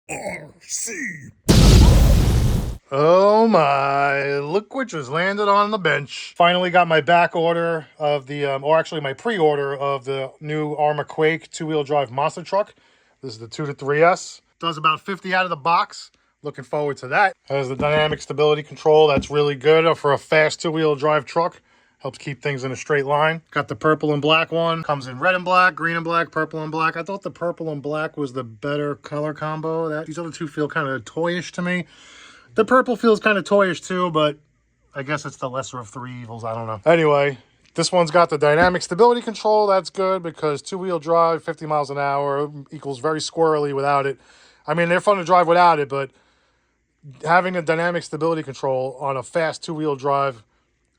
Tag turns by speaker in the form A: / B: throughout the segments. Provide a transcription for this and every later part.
A: RC. Oh my, look what just landed on the bench. Finally got my back order of the, or actually my pre-order of the new ARRMA QUAKE two-wheel drive monster truck. This is the 223S. Does about 50 out of the box. Looking forward to that. Has the dynamic stability control. That's really good for a fast two-wheel drive truck. Helps keep things in a straight line. Got the purple and black one. Comes in red and black, green and black, purple and black. I thought the purple and black was the better color combo. These other two feel kind of toyish to me. The purple feels kind of toyish too, but I guess it's the lesser of three evils. I don't know. Anyway, this one's got the dynamic stability control. That's good because two-wheel drive, 50 miles an hour equals very squirrely without it. I mean, they're fun to drive without it, but having a dynamic stability control on a fast two-wheel drive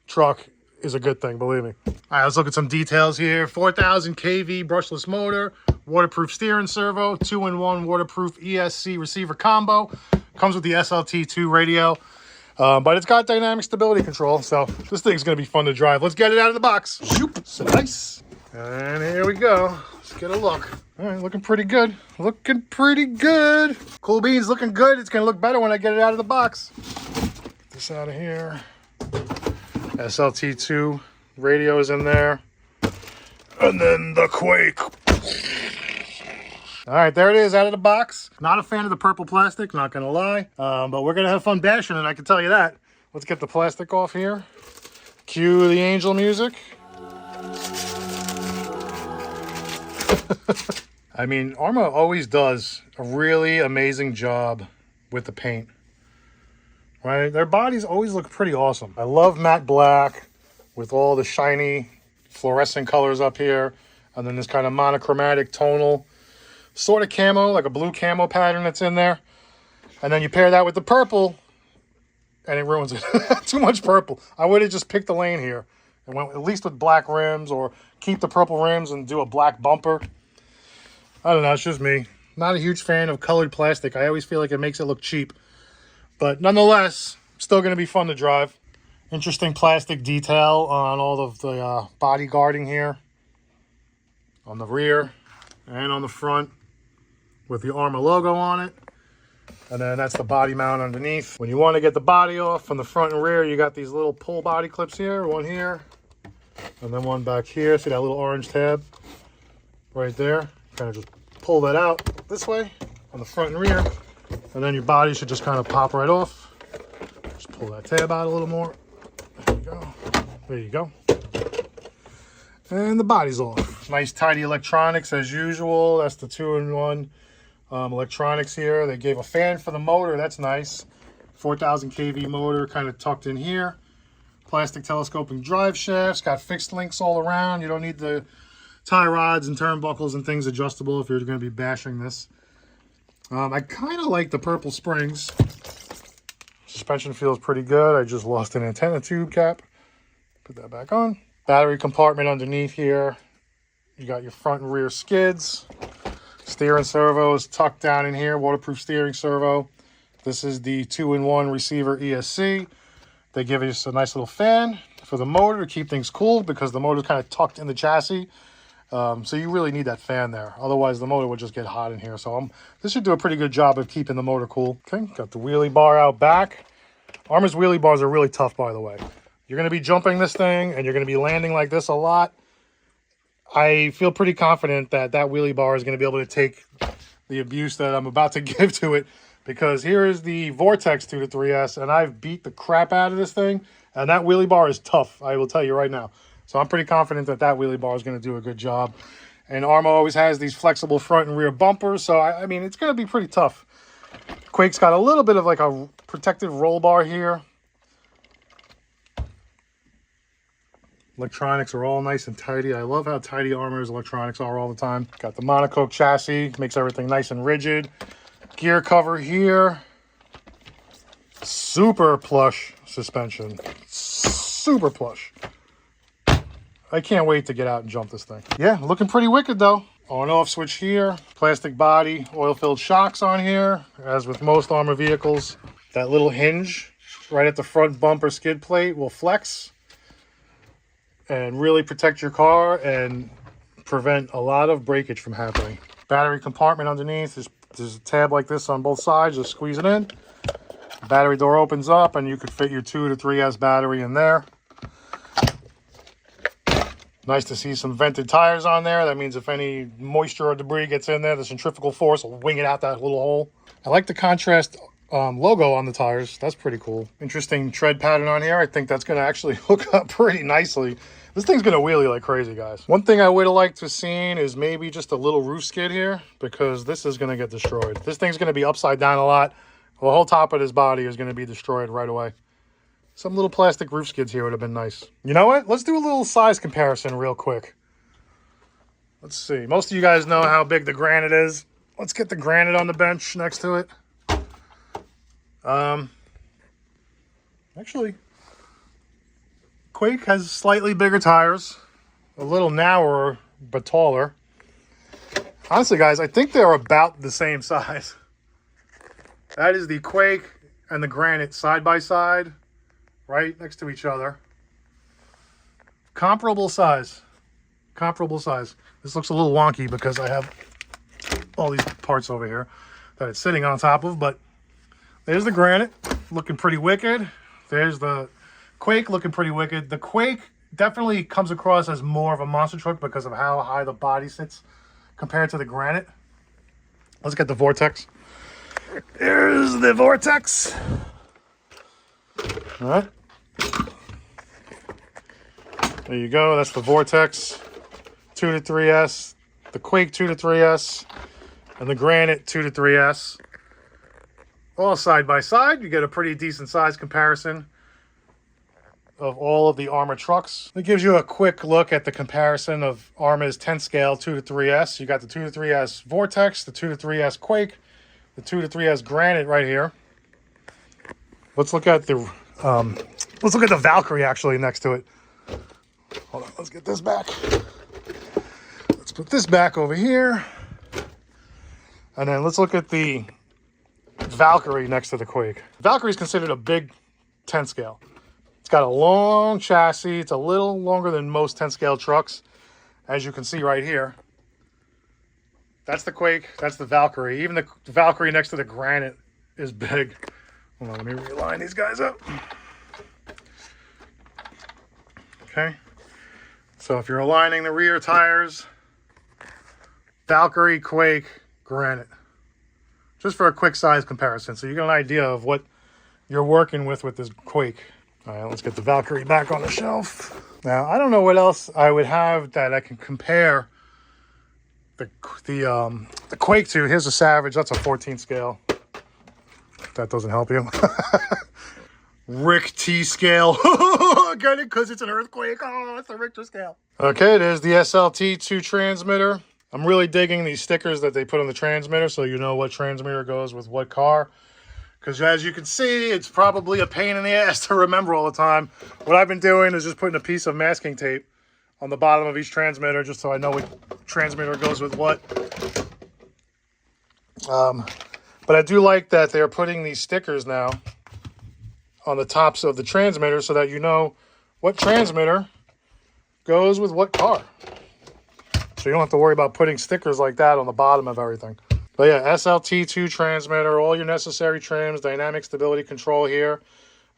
A: truck is a good thing, believe me. All right, let's look at some details here. 4,000 kV brushless motor, waterproof steering servo, 2-in-1 waterproof ESC receiver combo. Comes with the SLT2 radio, but it's got dynamic stability control, so this thing's gonna be fun to drive. Let's get it out of the box. Shoop, so nice. And here we go. Let's get a look. All right, looking pretty good. Looking pretty good. Cool beans, looking good. It's gonna look better when I get it out of the box. Get this out of here. SLT2 radio is in there. And then the Quake. All right, there it is out of the box. Not a fan of the purple plastic, not gonna lie. But we're gonna have fun bashing it, I can tell you that. Let's get the plastic off here. Cue the angel music. I mean, ARRMA always does a really amazing job with the paint. Right? Their bodies always look pretty awesome. I love matte black with all the shiny fluorescent colors up here. And then this kind of monochromatic tonal sort of camo, like a blue camo pattern that's in there. And then you pair that with the purple and it ruins it. Too much purple. I would have just picked the lane here and went at least with black rims or keep the purple rims and do a black bumper. I don't know, it's just me. Not a huge fan of colored plastic. I always feel like it makes it look cheap. But nonetheless, still going to be fun to drive. Interesting plastic detail on all of the body guarding here. On the rear and on the front with the ARRMA logo on it. And then that's the body mount underneath. When you want to get the body off from the front and rear, you got these little pull body clips here. One here. And then one back here. See that little orange tab right there? Kind of just pull that out this way on the front and rear. And then your body should just kind of pop right off. Just pull that tab out a little more. There you go. There you go. And the body's off. Nice tidy electronics as usual. That's the 2-in-1 electronics here. They gave a fan for the motor. That's nice. 4,000 kV motor kind of tucked in here. Plastic telescoping drive shafts. Got fixed links all around. You don't need the tie rods and turnbuckles and things adjustable if you're going to be bashing this. I kind of like the purple springs. Suspension feels pretty good. I just lost an antenna tube cap. Put that back on. Battery compartment underneath here. You got your front and rear skids. Steering servo is tucked down in here. Waterproof steering servo. This is the 2-in-1 receiver ESC. They give us a nice little fan for the motor to keep things cool because the motor is kind of tucked in the chassis. So you really need that fan there. Otherwise, the motor would just get hot in here. So this should do a pretty good job of keeping the motor cool. Okay, got the wheelie bar out back. ARRMA's wheelie bars are really tough, by the way. You're going to be jumping this thing, and you're going to be landing like this a lot. I feel pretty confident that that wheelie bar is going to be able to take the abuse that I'm about to give to it. Because here is the Vortex 223S, and I've beat the crap out of this thing. And that wheelie bar is tough, I will tell you right now. So I'm pretty confident that that wheelie bar is going to do a good job. And ARRMA always has these flexible front and rear bumpers. So, I mean, it's going to be pretty tough. Quake's got a little bit of like a protective roll bar here. Electronics are all nice and tidy. I love how tidy ARRMA's electronics are all the time. Got the monocoque chassis. Makes everything nice and rigid. Gear cover here. Super plush suspension. Super plush. I can't wait to get out and jump this thing. Yeah, looking pretty wicked though. On off switch here. Plastic body, oil-filled shocks on here. As with most ARRMA vehicles, that little hinge right at the front bumper skid plate will flex and really protect your car and prevent a lot of breakage from happening. Battery compartment underneath is There's a tab like this on both sides. Just squeeze it in. Battery door opens up, and you could fit your 2 to 3S battery in there. Nice to see some vented tires on there. That means if any moisture or debris gets in there, the centrifugal force will wing it out that little hole. I like the contrast logo on the tires. That's pretty cool. Interesting tread pattern on here. I think that's going to actually hook up pretty nicely. This thing's going to wheelie like crazy, guys. One thing I would have liked to have seen is maybe just a little roof skid here, because this is going to get destroyed. This thing's going to be upside down a lot. The whole top of this body is going to be destroyed right away. Some little plastic roof skids here would have been nice. You know what? Let's do a little size comparison real quick. Let's see. Most of you guys know how big the Granite is. Let's get the Granite on the bench next to it. Actually, Quake has slightly bigger tires, a little narrower but taller. Honestly, guys, I think they're about the same size. That is the Quake and the Granite side by side, right next to each other. Comparable size. Comparable size. This looks a little wonky because I have all these parts over here that it's sitting on top of, but there's the Granite looking pretty wicked. There's the Quake looking pretty wicked. The Quake definitely comes across as more of a monster truck because of how high the body sits compared to the Granite. Let's get the Vortex. Here's the Vortex. All right. There you go. That's the Vortex 2 to 3S, the Quake 2 to 3S, and the Granite 2 to 3S. All side by side. You get a pretty decent size comparison of all of the ARRMA trucks. It gives you a quick look at the comparison of ARRMA's 10 scale 2 to 3S. You got the 2 to 3S Vortex, the 2 to 3S Quake, the 2 to 3S Granite right here. Let's look at the Valkyrie actually next to it. Hold on, let's get this back. Let's put this back over here. And then let's look at the Valkyrie next to the Quake. Valkyrie is considered a big 10 scale. It's got a long chassis. It's a little longer than most 10 scale trucks, as you can see right here. That's the Quake. That's the Valkyrie. Even the Valkyrie next to the Granite is big. Hold on, let me realign these guys up. Okay. So if you're aligning the rear tires, Valkyrie, Quake, Granite. Just for a quick size comparison, so you get an idea of what you're working with this Quake. All right, let's get the Valkyrie back on the shelf. Now, I don't know what else I would have that I can compare the Quake to. Here's a Savage. That's a 14 scale. That doesn't help you. Rick T scale. Got it because it's an earthquake. Oh, it's the Richter scale. Okay, there's the SLT2 transmitter. I'm really digging these stickers that they put on the transmitter so you know what transmitter goes with what car. Because as you can see, it's probably a pain in the ass to remember all the time. What I've been doing is just putting a piece of masking tape on the bottom of each transmitter just so I know what transmitter goes with what. But I do like that they're putting these stickers now on the tops of the transmitter so that you know what transmitter goes with what car. So you don't have to worry about putting stickers like that on the bottom of everything. But yeah, SLT2 transmitter, all your necessary trims, dynamic stability control here.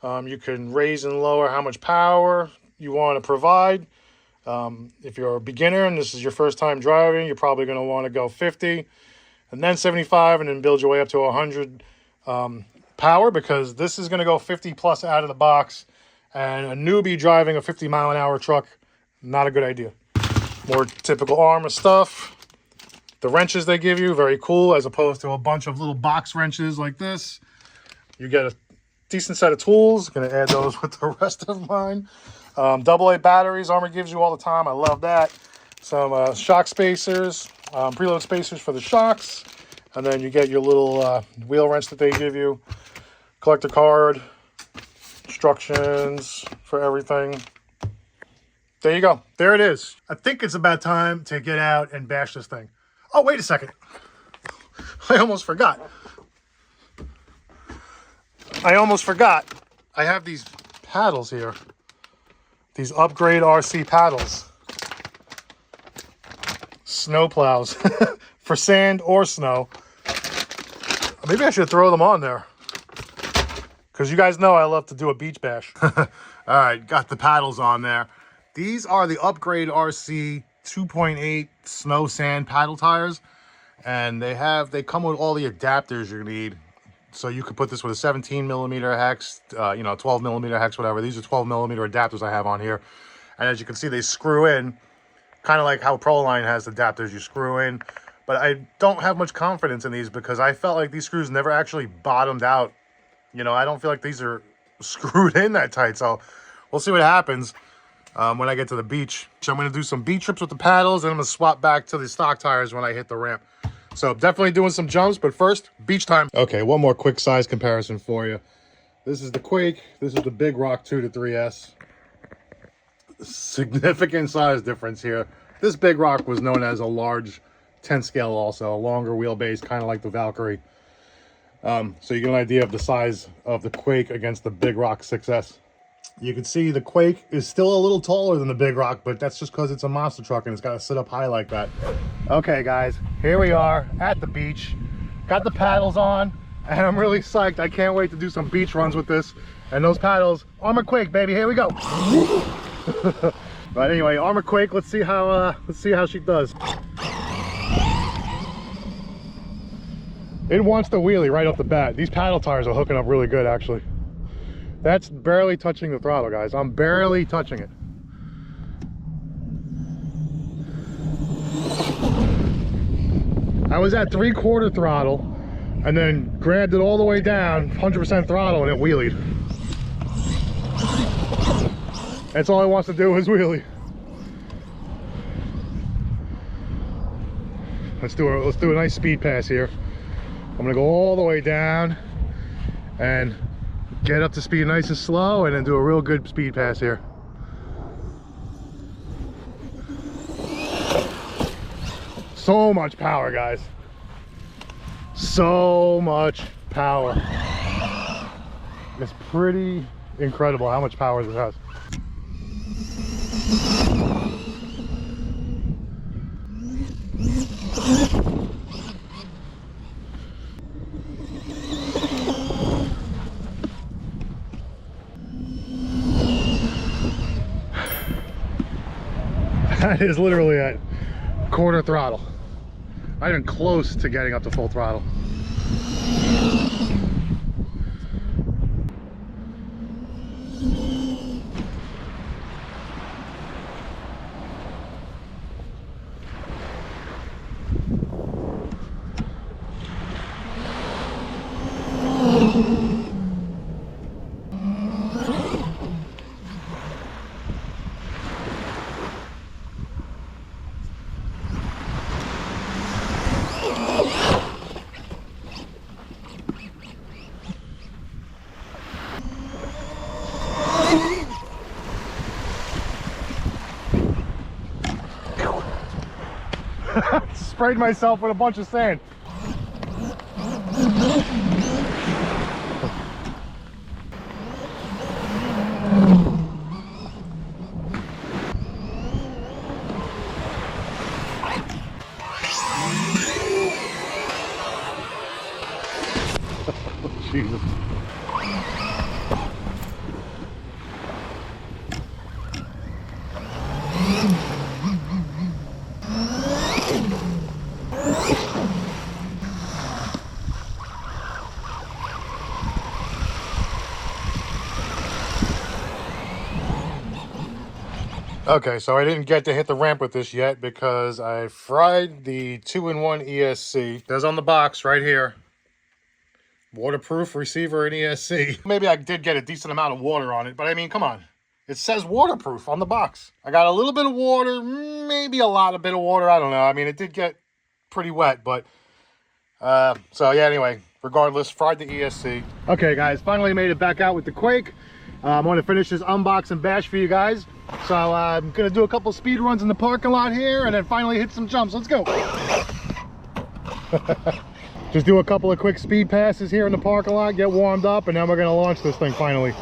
A: You can raise and lower how much power you want to provide. If you're a beginner and this is your first time driving, you're probably going to want to go 50 and then 75 and then build your way up to 100 power, because this is going to go 50 plus out of the box. And a newbie driving a 50-mile-an-hour truck, not a good idea. More typical ARRMA stuff. The wrenches they give you, very cool, as opposed to a bunch of little box wrenches like this. You get a decent set of tools. Going to add those with the rest of mine. AA batteries ARRMA gives you all the time. I love that. Some shock spacers, preload spacers for the shocks. And then you get your little wheel wrench that they give you. Collector card, instructions for everything. There you go. There it is. I think it's about time to get out and bash this thing. Oh, wait a second. I almost forgot. I have these paddles here. These Upgrade RC paddles. Snow plows for sand or snow. Maybe I should throw them on there, because you guys know I love to do a beach bash. All right, got the paddles on there. These are the Upgrade RC 2.8 snow sand paddle tires, and they come with all the adapters you need. So you could put this with a 17 millimeter hex, 12 millimeter hex, whatever. These are 12 millimeter adapters I have on here. And as you can see, they screw in, kind of like how Proline has adapters you screw in. But I don't have much confidence in these because I felt like these screws never actually bottomed out. You know, I don't feel like these are screwed in that tight. So we'll see what happens when I get to the beach. So I'm going to do some beach trips with the paddles, and I'm going to swap back to the stock tires when I hit the ramp. So definitely doing some jumps, but first, beach time. Okay, one more quick size comparison for you. This is the Quake. This is the Big Rock 223S. Significant size difference here. This Big Rock was known as a large 10 scale also, a longer wheelbase, kind of like the Valkyrie. So you get an idea of the size of the Quake against the Big Rock 6S. You can see the Quake is still a little taller than the Big Rock, but that's just because it's a monster truck and it's got to sit up high like that. Okay, guys, here we are at the beach. Got the paddles on, and I'm really psyched. I can't wait to do some beach runs with this. And those paddles, ARRMA QUAKE, baby, here we go. But anyway, ARRMA QUAKE, let's see how she does. It wants to wheelie right off the bat. These paddle tires are hooking up really good, actually. That's barely touching the throttle, guys. I'm barely touching it. I was at 3/4 throttle and then grabbed it all the way down, 100% throttle, and it wheelied. That's all it wants to do is wheelie. Let's do a nice speed pass here. I'm gonna go all the way down and get up to speed nice and slow, and then do a real good speed pass here. So much power, guys. So much power. It's pretty incredible how much power this has. That is literally at 1/4 throttle. Not even close to getting up to full throttle. Sprayed myself with a bunch of sand. Jesus. Okay, so I didn't get to hit the ramp with this yet because I fried the 2-in-1 ESC. There's on the box right here. Waterproof receiver and ESC. Maybe I did get a decent amount of water on it, but I mean, come on. It says waterproof on the box. I got a little bit of water, maybe a lot of bit of water, I don't know. I mean, it did get pretty wet, but so yeah, anyway, regardless, fried the ESC. Okay, guys, finally made it back out with the Quake. I'm going to finish this unbox and bash for you guys. So I'm going to do a couple speed runs in the parking lot here and then finally hit some jumps. Let's go. Just do a couple of quick speed passes here in the parking lot, get warmed up, and then we're going to launch this thing finally.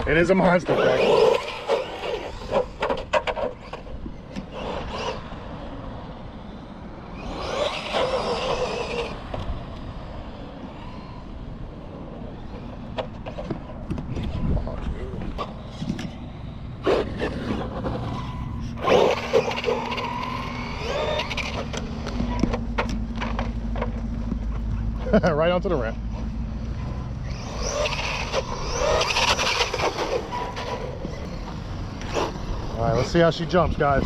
A: It is a monster truck. Right onto the ramp. All right, let's see how she jumps, guys.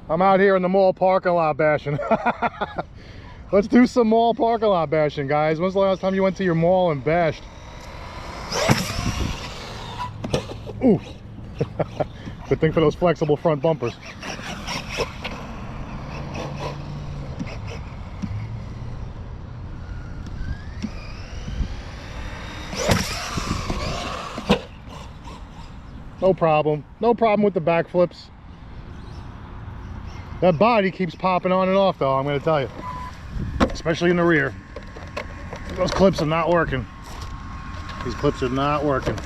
A: I'm out here in the mall parking lot bashing. Let's do some mall parking lot bashing, guys. When's the last time you went to your mall and bashed? Ooh. Good thing for those flexible front bumpers. No problem. No problem with the back flips. That body keeps popping on and off though, I'm going to tell you. Especially in the rear. Those clips are not working. These clips are not working.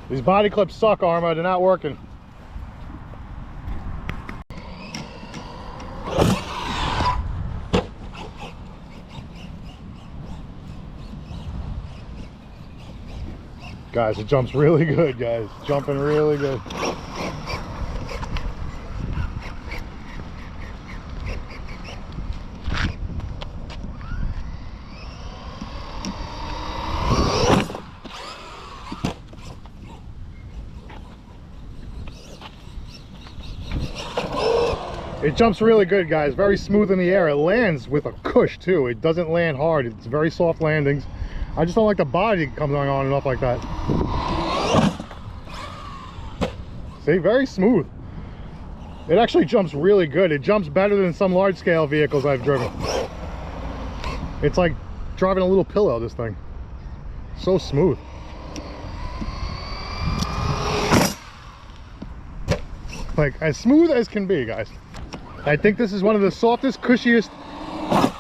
A: These body clips suck, ARRMA. They're not working. Guys, it jumps really good, guys. Jumping really good. It jumps really good, guys. Very smooth in the air. It lands with a cush too. It doesn't land hard. It's very soft landings. I just don't like the body coming on and off like that. See, very smooth. It actually jumps really good. It jumps better than some large scale vehicles I've driven. It's like driving a little pillow, this thing. So smooth. Like as smooth as can be, guys. I think this is one of the softest, cushiest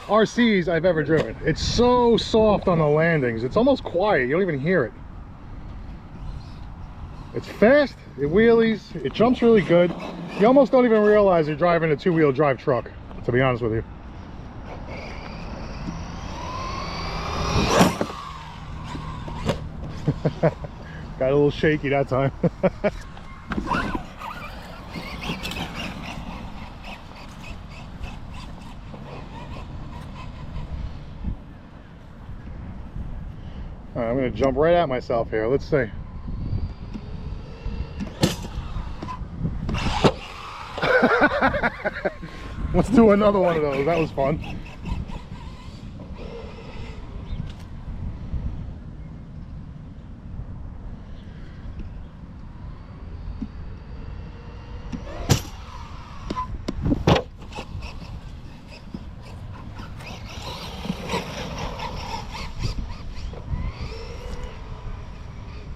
A: RCs I've ever driven. It's so soft on the landings. It's almost quiet. You don't even hear it. It's fast, it wheelies, it jumps really good. You almost don't even realize you're driving a two-wheel drive truck, to be honest with you. Got a little shaky that time. All right, I'm going to jump right at myself here. Let's see. Let's do another one of those. That was fun.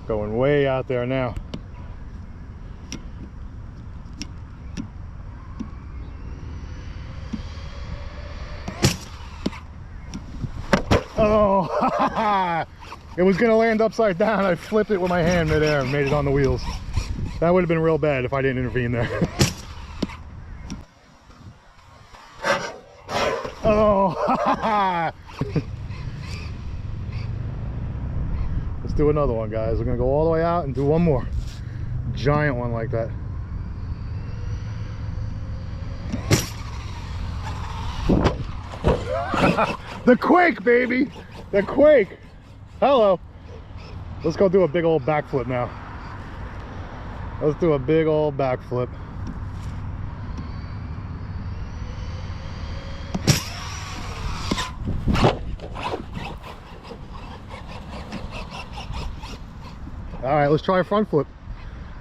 A: Going way out there now. Oh, it was gonna land upside down. I flipped it with my hand midair and made it on the wheels. That would have been real bad if I didn't intervene there. Oh, do another one, guys. We're gonna go all the way out and do one more giant one like that. The Quake, baby, the Quake. Hello. Let's go do a big old backflip now. Let's do a big old backflip. All right, let's try a front flip.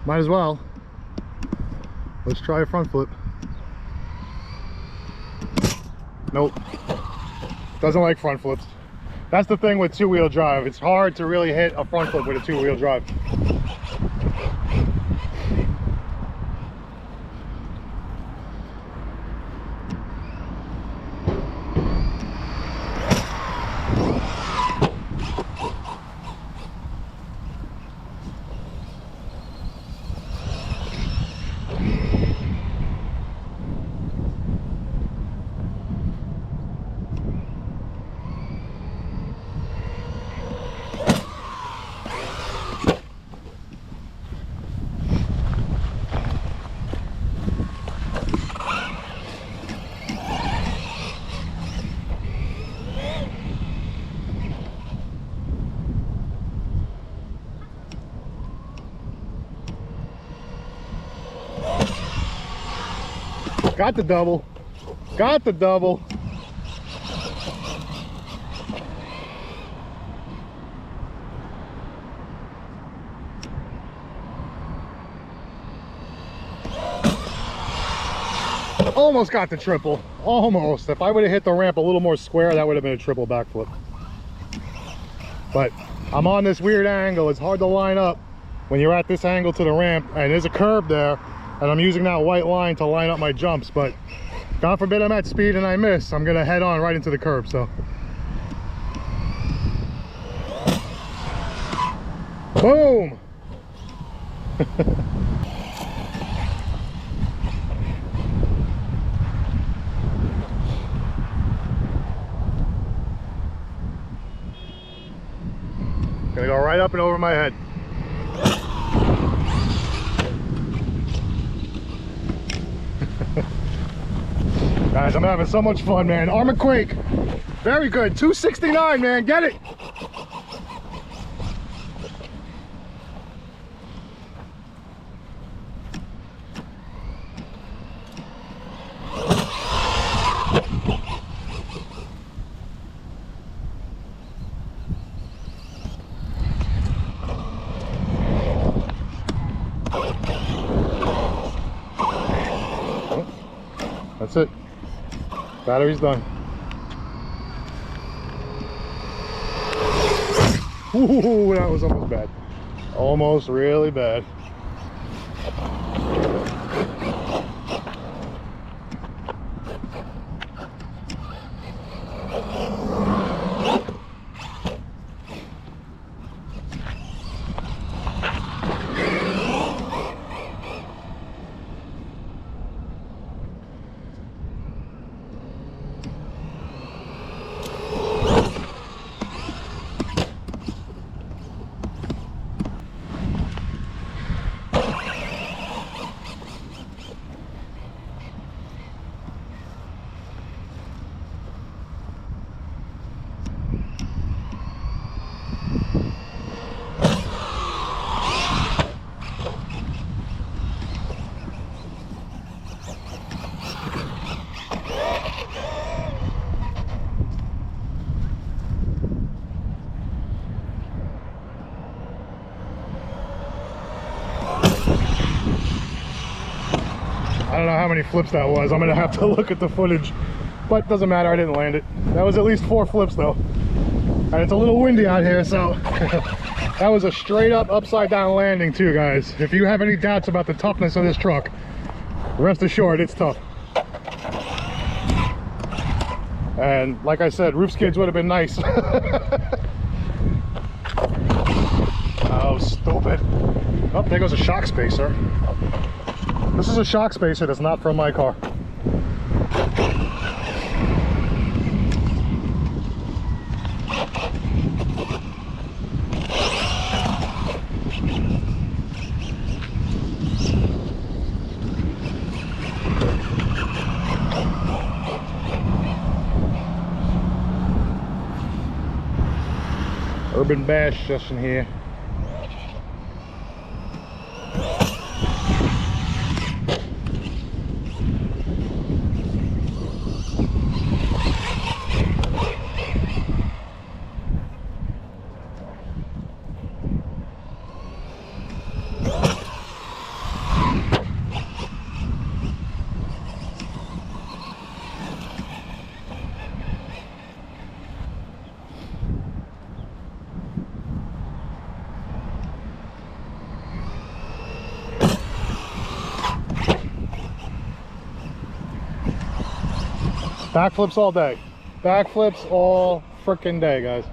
A: Might as well. Let's try a front flip. Nope. Doesn't like front flips. That's the thing with two-wheel drive. It's hard to really hit a front flip with a two-wheel drive. Got the double. Got the double. Almost got the triple. Almost. If I would have hit the ramp a little more square, that would have been a triple backflip. But I'm on this weird angle. It's hard to line up when you're at this angle to the ramp, and there's a curb there. And I'm using that white line to line up my jumps, but God forbid I'm at speed and I miss, I'm gonna head on right into the curb, so. Boom! Gonna go right up and over my head. Guys, I'm having so much fun, man. ARRMA Quake, very good. 269, man, get it. That's it. Battery's done. Ooh, that was almost bad. Almost really bad. I don't know how many flips that was. I'm gonna have to look at the footage, but doesn't matter, I didn't land it. That was at least 4 flips though. And it's a little windy out here, so that was a straight up upside down landing too, guys. If you have any doubts about the toughness of this truck, rest assured it's tough. And like I said, roof skids would have been nice. Oh, stupid. Oh, there goes a shock spacer. This is a shock spacer that's not from my car. Urban Bash session here. Backflips all day. Backflips all frickin' day, guys.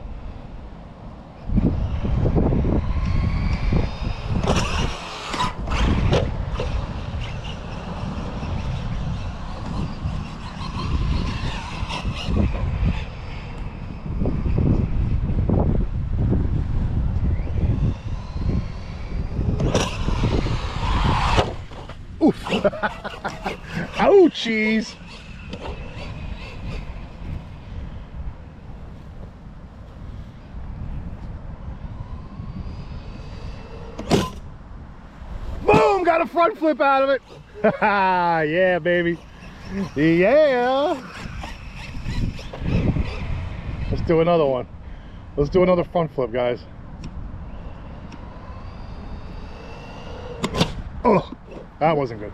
A: Oof. Ouchies. Boom! Got a front flip out of it. Yeah, baby. Yeah. Let's do another one. Let's do another front flip, guys. Oh, that wasn't good.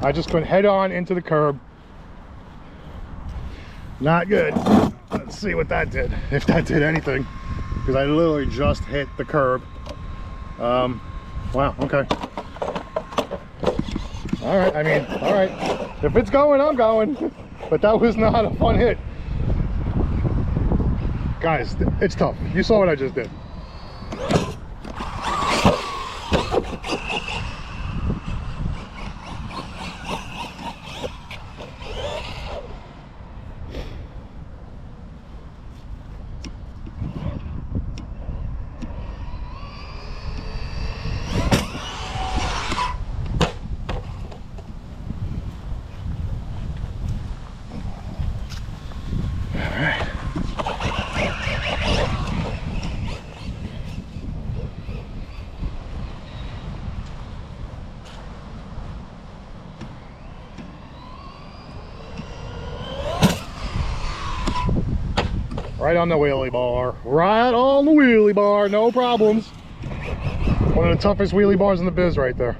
A: I just went head on into the curb. Not good. Let's see what that did, if that did anything, because I literally just hit the curb. Wow, okay. All right, I mean, all right. If it's going, I'm going. But that was not a fun hit. Guys, it's tough. You saw what I just did. Right on the wheelie bar. Right on the wheelie bar. No problems. One of the toughest wheelie bars in the biz right there.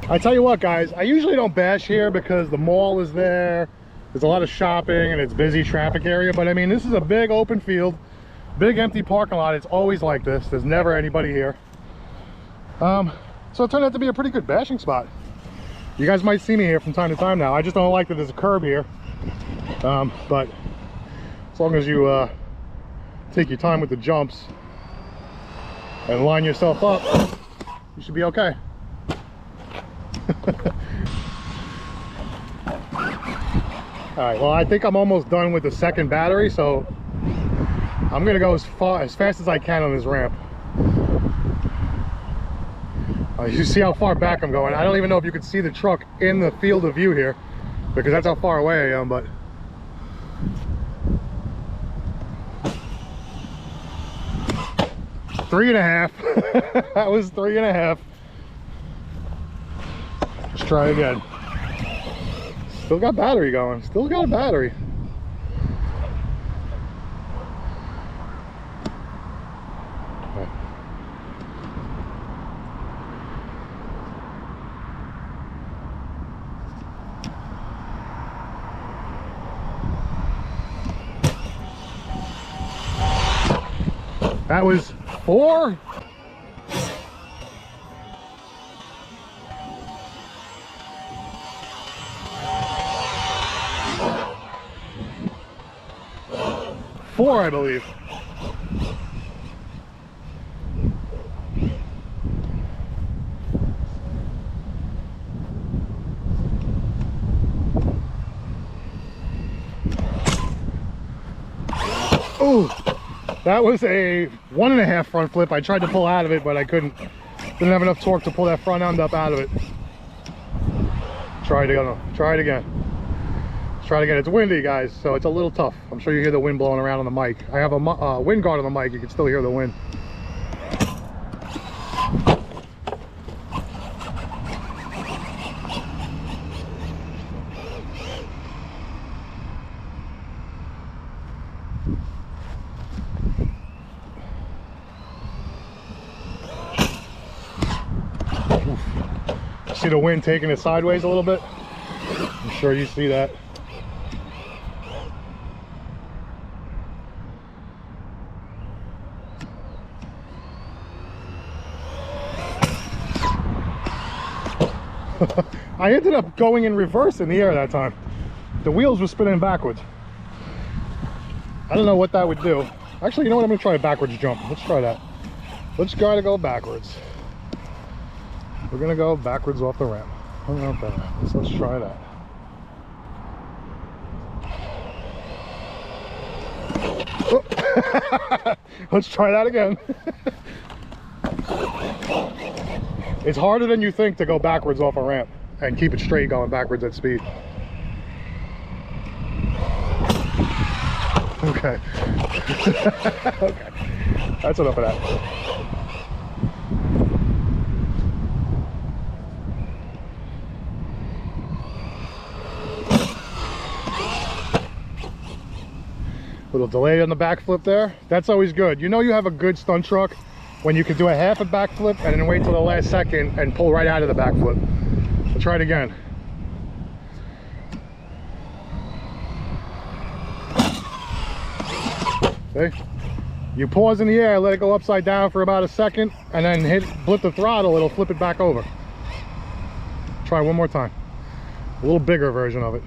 A: I tell you what, guys, I usually don't bash here because the mall is there. There's a lot of shopping and it's busy traffic area. But I mean, this is a big open field, big empty parking lot. It's always like this. There's never anybody here. So it turned out to be a pretty good bashing spot. You guys might see me here from time to time now. I just don't like that there's a curb here. But as long as you take your time with the jumps and line yourself up, you should be okay. All right, well, I think I'm almost done with the second battery, so I'm gonna go as fast as I can on this ramp. You see how far back I'm going. I don't even know if you can see the truck in the field of view here, because that's how far away I am, but three and a half. That was 3.5. Let's try again. Still got battery going. Still got a battery. That was 4. Four, I believe. Ooh. That was a 1.5 front flip. I tried to pull out of it, but I couldn't. Didn't have enough torque to pull that front end up out of it. Try it again. Try it again. Let's try it again. It's windy, guys, so it's a little tough. I'm sure you hear the wind blowing around on the mic. I have a wind guard on the mic. You can still hear the wind. See the wind taking it sideways a little bit? I'm sure you see that. I ended up going in reverse in the air that time. The wheels were spinning backwards. I don't know what that would do. Actually, you know what? I'm gonna try a backwards jump. Let's try that. Let's try to go backwards. We're gonna go backwards off the ramp. Let's try that. Oh. Let's try that again. It's harder than you think to go backwards off a ramp and keep it straight going backwards at speed. Okay. Okay. That's enough of that. Little delay on the backflip there. That's always good. You know you have a good stunt truck when you can do a half a backflip and then wait till the last second and pull right out of the backflip. Let's try it again. See? You pause in the air, let it go upside down for about a second, and then flip the throttle, it'll flip it back over. Try one more time. A little bigger version of it.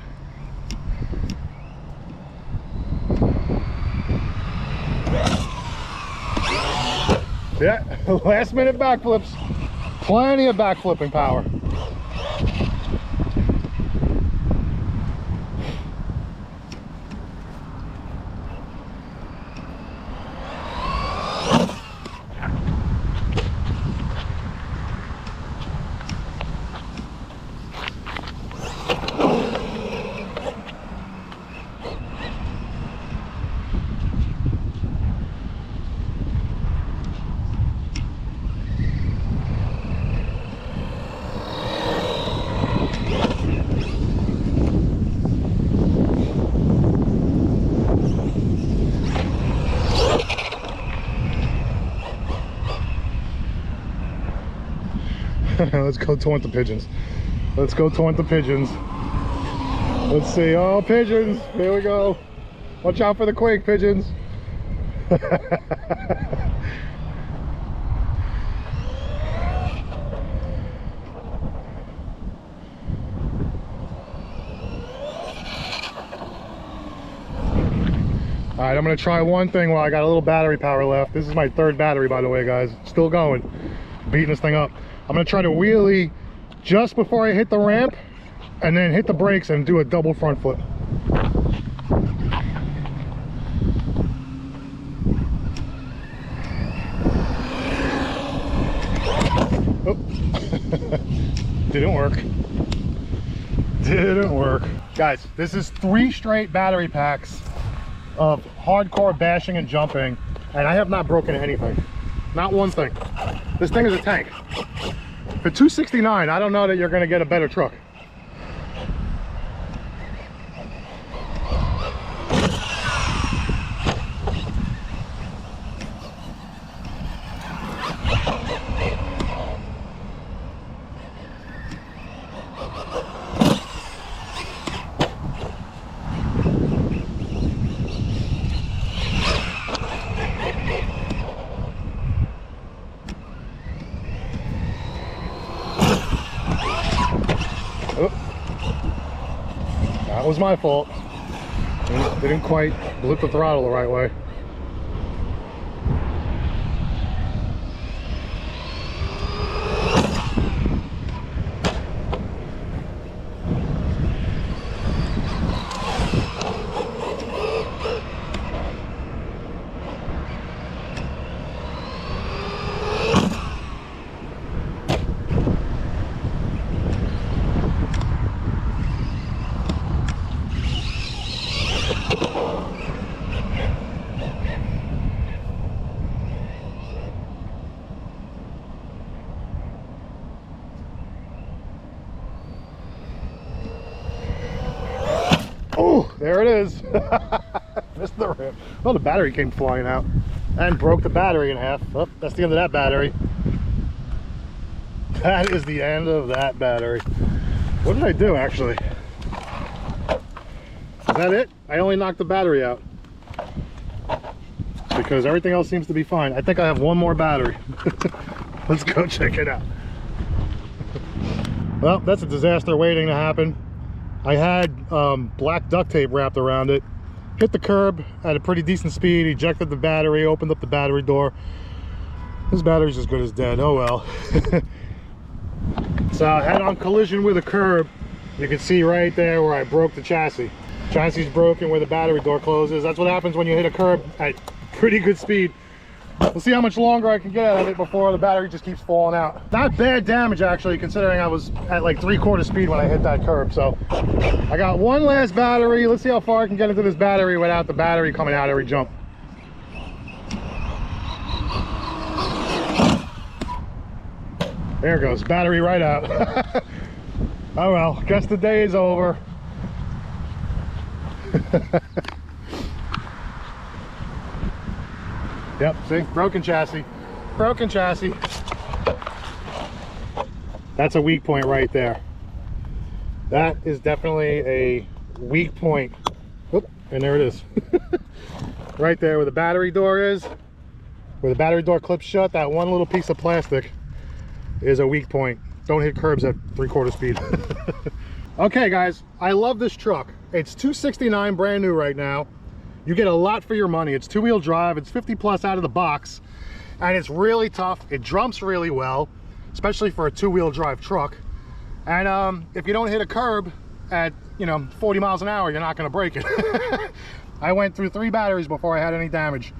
A: Yeah, last minute backflips. Plenty of backflipping power. Let's go taunt the pigeons. Let's go taunt the pigeons. Let's see. Oh, pigeons. Here we go. Watch out for the quake, pigeons. All right, I'm gonna try one thing while I got a little battery power left. This is my third battery, by the way, guys. Still going, beating this thing up. I'm gonna try to wheelie just before I hit the ramp and then hit the brakes and do a double front flip. Oh. Didn't work. Didn't work. Guys, this is 3 straight battery packs of hardcore bashing and jumping, and I have not broken anything. Not one thing. This thing is a tank. For $269, I don't know that you're going to get a better truck. Oh, that was my fault. Didn't quite blip the throttle the right way. Missed the rim. Oh, the battery came flying out and broke the battery in half. Oh, that's the end of that battery. That is the end of that battery. What did I do, actually? Is that it? I only knocked the battery out because everything else seems to be fine. I think I have one more battery. Let's go check it out. Well, that's a disaster waiting to happen. I had black duct tape wrapped around it, hit the curb at a pretty decent speed, ejected the battery, opened up the battery door. This battery's as good as dead. Oh well. So I had on collision with a curb. You can see right there where I broke the chassis. Chassis's broken where the battery door closes. That's what happens when you hit a curb at pretty good speed. We'll see how much longer I can get out of it before the battery just keeps falling out. Not bad damage, actually, considering I was at like 3/4 speed when I hit that curb. So I got one last battery. Let's see how far I can get into this battery without the battery coming out every jump. There goes, battery right out. Oh well, guess the day is over. Yep, see, broken chassis. Broken chassis. That's a weak point right there. That is definitely a weak point. Oop, and there it is. Right there where the battery door is, where the battery door clips shut, that one little piece of plastic is a weak point. Don't hit curbs at 3/4 speed. Okay guys, I love this truck. It's $269 brand new right now. You get a lot for your money. It's 2-wheel drive, it's 50 plus out of the box, and it's really tough. It jumps really well, especially for a 2-wheel drive truck. And if you don't hit a curb at 40 miles an hour, you're not gonna break it. I went through 3 batteries before I had any damage.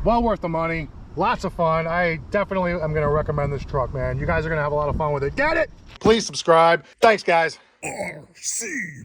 A: Well worth the money. Lots of fun. I definitely am going to recommend this truck, man. You guys are going to have a lot of fun with it. Get it? Please subscribe. Thanks, guys.
B: RC